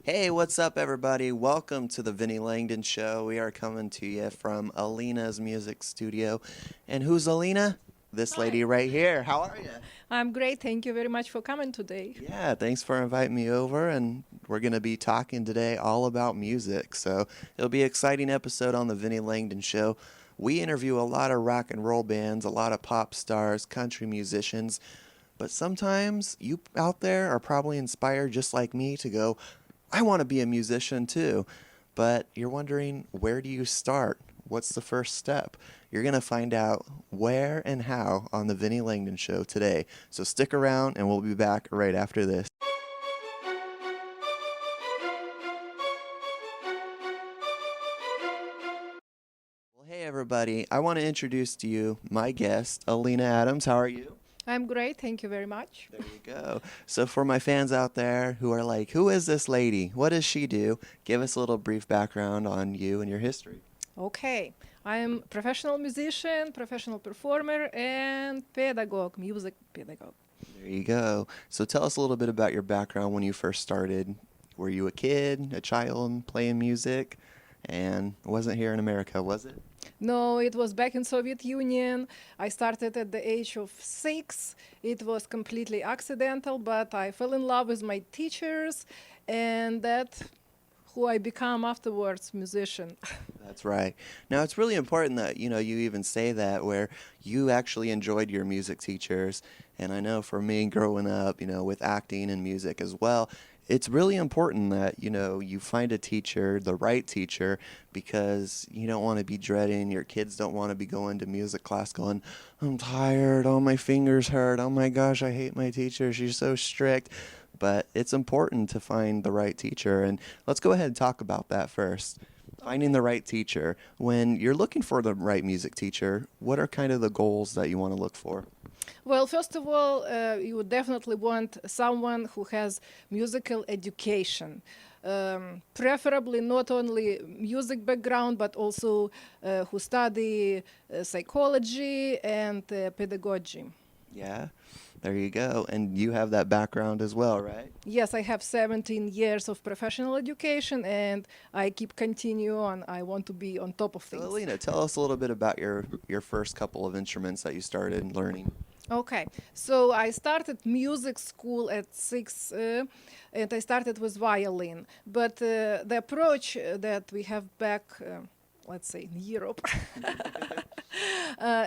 Hey, what's up, everybody? Welcome to the Vinnie Langdon Show. We are coming to you from Alina's music studio. And who's Alina? This lady Hi. right here. How are you? I'm great. Thank you very much for coming today. Yeah, thanks for inviting me over. And we're going to be talking today all about music. So it'll be an exciting episode on the Vinnie Langdon Show. We interview a lot of rock and roll bands, a lot of pop stars, country musicians. But sometimes you out there are probably inspired just like me to go, I want to be a musician too. But you're wondering, where do you start? What's the first step? You're going to find out where and how on the Vinnie Langdon Show today. So stick around and we'll be back right after this. Well, hey everybody, I want to introduce to you my guest, Alina Adams. How are you? I'm great. Thank you very much. There you go. So for my fans out there who are like, who is this lady? What does she do? Give us a little brief background on you and your history. Okay. I am professional musician, professional performer, and pedagogue, music pedagogue. There you go. So tell us a little bit about your background when you first started. Were you a kid, a child playing music? And it wasn't here in America, was it? No, it was back in Soviet Union. I started at the age of 6. It was completely accidental, but I fell in love with my teachers, and that who I become afterwards, musician. That's right. Now it's really important that you even say that where you actually enjoyed your music teachers. And I know for me growing up, with acting and music as well, it's really important that you find a teacher, the right teacher, because you don't want to be dreading. Your kids don't want to be going to music class going, I'm tired. Oh, my fingers hurt. Oh my gosh, I hate my teacher. She's so strict. But it's important to find the right teacher. And let's go ahead and talk about that first. Finding the right teacher. When you're looking for the right music teacher, what are kind of the goals that you want to look for? Well, first of all, you would definitely want someone who has musical education, preferably not only music background, but also who study psychology and pedagogy. Yeah, there you go. And you have that background as well, right? Yes, I have 17 years of professional education, and I keep continue on. I want to be on top of So, things. Alina, tell us a little bit about your first couple of instruments that you started learning. Okay, so I started music school at 6, and I started with violin. But the approach that we have back, let's say in Europe,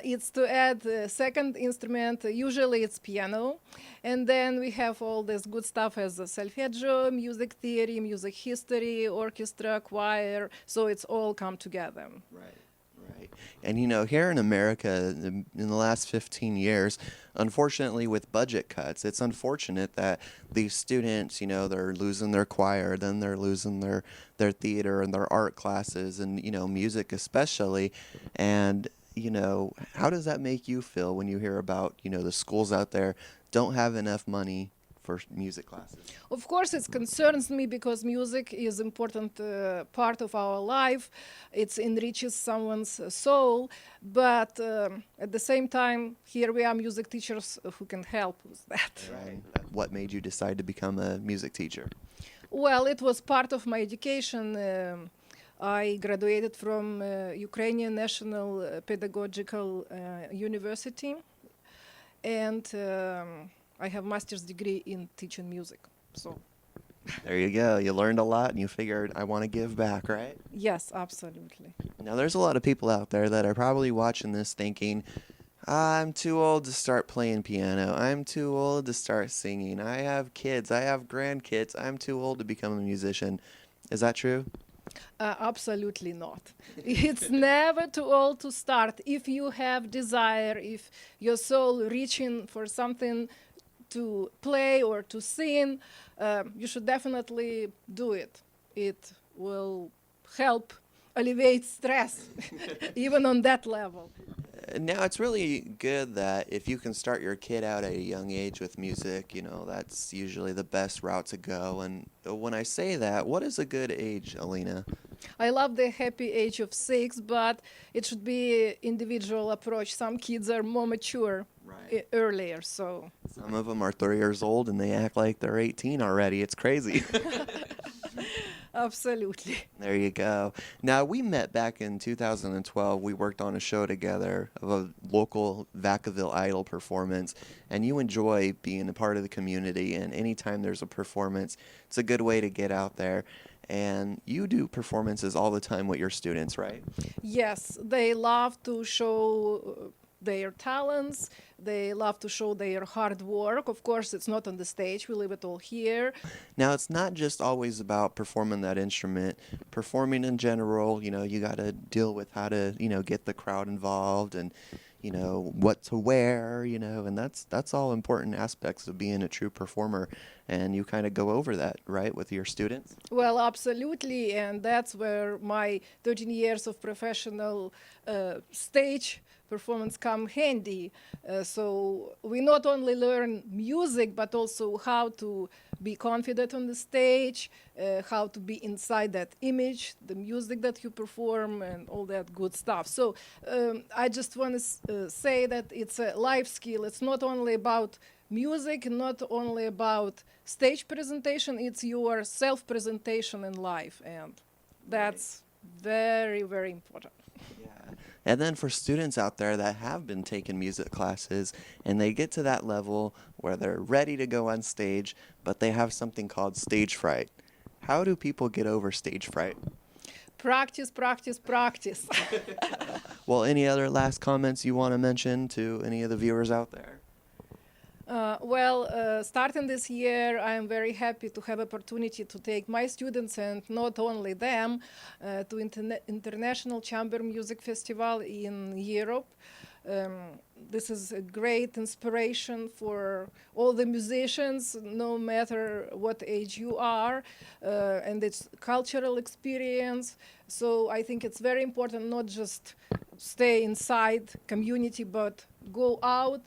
it's to add a second instrument. Usually it's piano, and then we have all this good stuff as a solfeggio, music theory, music history, orchestra, choir. So it's all come together. Right, right. And here in America, in the last 15 years, unfortunately, with budget cuts, it's unfortunate that these students, they're losing their choir, then they're losing their theater and their art classes, and music especially. And how does that make you feel when you hear about the schools out there don't have enough money for music classes? Of course, it concerns me because music is important part of our life. It enriches someone's soul, but at the same time, here we are music teachers who can help with that. Right. What made you decide to become a music teacher? Well, it was part of my education. I graduated from Ukrainian National Pedagogical University, and I have master's degree in teaching music. So, There you go. You learned a lot and you figured, I want to give back, right? yes, absolutely. Now, there's a lot of people out there that are probably watching this thinking, I'm too old to start playing piano. I'm too old to start singing. I have kids. I have grandkids. I'm too old to become a musician. Is that true? Absolutely not. It's never too old to start. If you have desire, if your soul reaching for something to play or to sing, you should definitely do it. It will help alleviate stress, even on that level. Now, it's really good that if you can start your kid out at a young age with music, that's usually the best route to go. And when I say that, what is a good age, Alina? I love the happy age of 6, but it should be individual approach. Some kids are more mature Right. earlier, so Some of them are 3 years old and they act like they're 18 already. It's crazy. Absolutely. There you go. Now, we met back in 2012. We worked on a show together of a local Vacaville Idol performance, and you enjoy being a part of the community. And anytime there's a performance, it's a good way to get out there. And you do performances all the time with your students, right? Yes, they love to show their talents. They love to show their hard work. Of course, it's not on the stage. We leave it all here. Now, it's not just always about performing that instrument. Performing in general, you got to deal with how to, get the crowd involved and, what to wear, and that's all important aspects of being a true performer. And you kind of go over that, right, with your students? Well, absolutely, and that's where my 13 years of professional stage performance come handy. So we not only learn music, but also how to be confident on the stage, how to be inside that image, the music that you perform, and all that good stuff. So I just want to say that it's a life skill. It's not only about music, not only about stage presentation, it's your self-presentation in life, and that's very, very important. Yeah. And then for students out there that have been taking music classes and they get to that level where they're ready to go on stage, but they have something called stage fright. How do people get over stage fright? Practice, practice, practice. Well, any other last comments you want to mention to any of the viewers out there? Starting this year, I am very happy to have opportunity to take my students and not only them to International Chamber Music Festival in Europe. This is a great inspiration for all the musicians, no matter what age you are, and it's cultural experience. So I think it's very important not just stay inside community, but go out,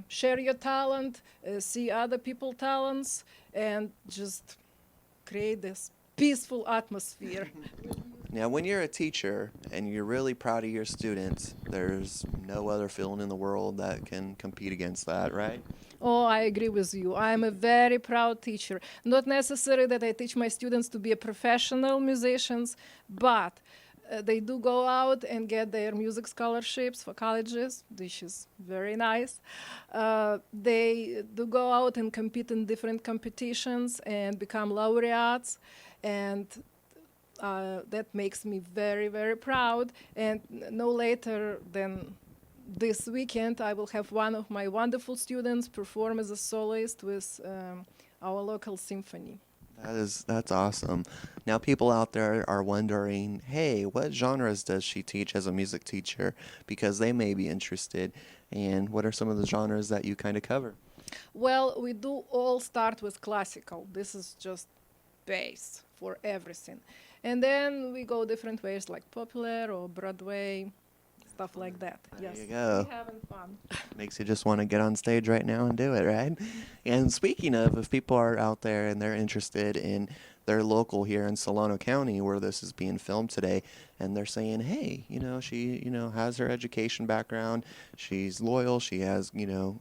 share your talent, see other people's talents, and just create this peaceful atmosphere. Now, when you're a teacher and you're really proud of your students, there's no other feeling in the world that can compete against that, right? Oh, I agree with you. I'm a very proud teacher. Not necessarily that I teach my students to be a professional musicians, but they do go out and get their music scholarships for colleges, which is very nice. They do go out and compete in different competitions and become laureates, and that makes me very, very proud. And no later than this weekend, I will have one of my wonderful students perform as a soloist with our local symphony. That's awesome. Now people out there are wondering, hey, what genres does she teach as a music teacher? Because they may be interested. And what are some of the genres that you kind of cover? Well, we do all start with classical. This is just base for everything. And then we go different ways like popular or Broadway, stuff like that. There Yes. you go. We're having fun. Makes you just want to get on stage right now and do it, right? And speaking of, if people are out there and they're interested in they're local here in Solano County where this is being filmed today, and they're saying, hey, she, has her education background, she's loyal, she has,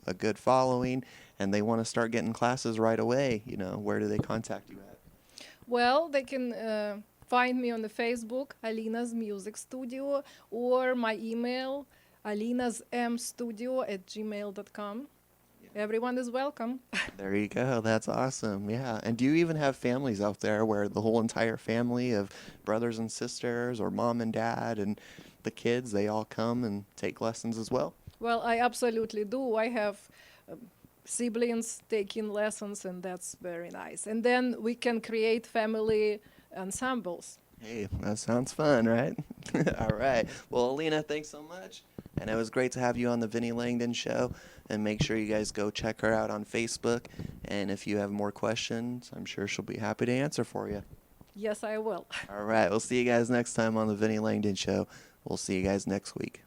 a good following, and they want to start getting classes right away, where do they contact you at? Well, they can find me on the Facebook, Alina's Music Studio, or my email, alinasmstudio@gmail.com. Everyone is welcome. There you go. That's awesome. Yeah. And do you even have families out there where the whole entire family of brothers and sisters or mom and dad and the kids, they all come and take lessons as well? Well, I absolutely do. I have siblings taking lessons, and that's very nice. And then we can create family ensembles. Hey, that sounds fun, right? All right. Well, Alina, thanks so much. And it was great to have you on the Vinnie Langdon Show. And make sure you guys go check her out on Facebook. And if you have more questions, I'm sure she'll be happy to answer for you. Yes, I will. All right. We'll see you guys next time on the Vinnie Langdon Show. We'll see you guys next week.